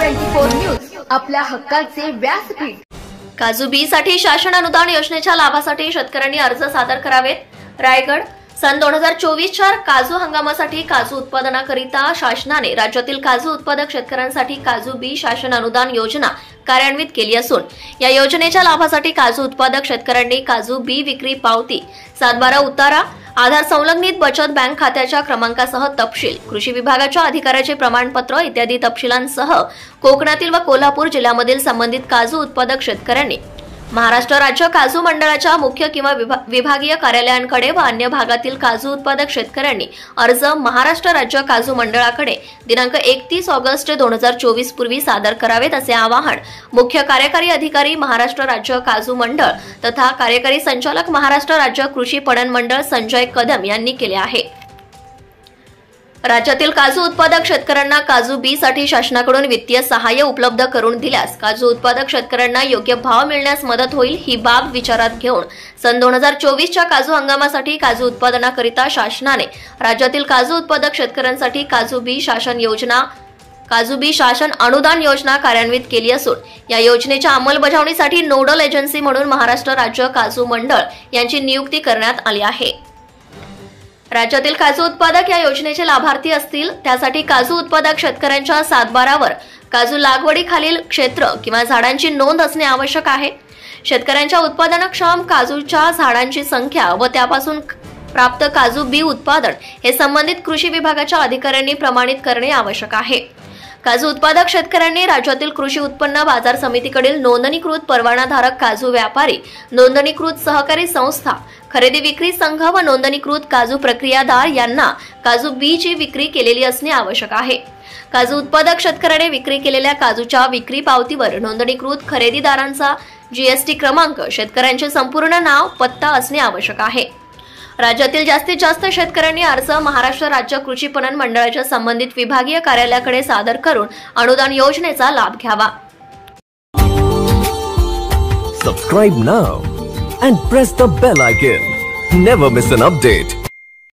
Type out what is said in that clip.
24 news आपल्या हक्काचे व्यासपीठ। काजू बी साठी शासन अनुदान योजनेच्या लाभासाठी शेतकऱ्यांनी अर्ज सादर करावेत। रायगड सन 2024च्या काजू हंगामासाठी काजू उत्पादनाकरिता शासनाने राज्यातील काजू उत्पादक शेतकऱ्यांसाठी काजू बी शासन अनुदान योजना कार्यान्वित केली असून या योजनेच्या लाभासाठी काजू उत्पादक शेतकऱ्यांनी काजू बी विक्री पावती, 7/12 उतारा, आधार संलग्नित बचत बँक खात्याच्या क्रमांकासह तपशील, कृषी विभागाच्या अधिकाऱ्याचे प्रमाणपत्र इत्यादी तपशिलांसह कोकणातील व कोल्हापूर जिल्ह्यामधील संबंधित काजू उत्पादक शेतकऱ्यांनी महाराष्ट्र राज्य काजू मंडळाच्या मुख्य किंवा विभागीय कार्यालयांकडे व अन्य भागातील काजू उत्पादक शेतकऱ्यांनी अर्ज महाराष्ट्र राज्य काजू मंडळाकडे दिनांक 31 ऑगस्ट 2024 पूर्वी सादर करावेत असे आवाहन मुख्य कार्यकारी अधिकारी महाराष्ट्र राज्य काजू मंडळ तथा कार्यकारी संचालक महाराष्ट्र राज्य कृषी पणन मंडळ संजय कदम यांनी केले आहे। राज्यातील काजू उत्पादक शेतकऱ्यांना काजू बी साठी शासनाकडून वित्तीय सहाय्य उपलब्ध करून दिल्यास काजू उत्पादक शेतकऱ्यांना योग्य भाव मिळण्यास मदत होईल। ही बाब विचारात घेऊन सन 2024च्या काजू हंगामासाठी काजू उत्पादनाकरिता शासनाने राज्यातील काजू उत्पादक शेतकऱ्यांसाठी काजू बी शासन योजना काजू बी शासन अनुदान योजना कार्यान्वित केली असून या योजनेच्या अंमलबजावणीसाठी नोडल एजन्सी म्हणून महाराष्ट्र राज्य काजू मंडळ यांची नियुक्ती करण्यात आली आहे। राज्यातील काजू उत्पादक या योजनेचे लाभार्थी असतील त्यासाठी काजू उत्पादक शेतकऱ्यांच्या 7/12 वर काजू लागवडीखालील क्षेत्र किंवा झाडांची नोंद असणे आवश्यक आहे। शेतकऱ्यांच्या उत्पादनक्षम काजूच्या झाडांची संख्या व त्यापासून प्राप्त काजू बी उत्पादन हे संबंधित कृषी विभागाच्या अधिकाऱ्यांनी प्रमाणित करणे आवश्यक आहे। काजू उत्पादक शेतकऱ्यांनी राज्यातील कृषी उत्पन्न बाजार समितीकडील नोंदणीकृत परवानाधारक काजू व्यापारी, नोंदणीकृत सहकारी संस्था, खरेदी विक्री संघ व नोंदणीकृत काजू प्रक्रियादार यांना काजू बी ची विक्री केलेली असणे आवश्यक आहे। काजू उत्पादक शेतकऱ्याने विक्री केलेल्या काजूच्या विक्री पावतीवर नोंदणीकृत खरेदीदारांचा GST क्रमांक, शेतकऱ्यांचे संपूर्ण नाव, पत्ता असणे आवश्यक आहे। राज्यातील जास्तीत जास्त शेतकऱ्यांनी अर्ज महाराष्ट्र राज्य कृषी पणन मंडळाच्या संबंधित विभागीय कार्यालयाकडे सादर करून अनुदान योजनेचा लाभ घ्यावा। Subscribe now and press the bell icon. Never miss an update.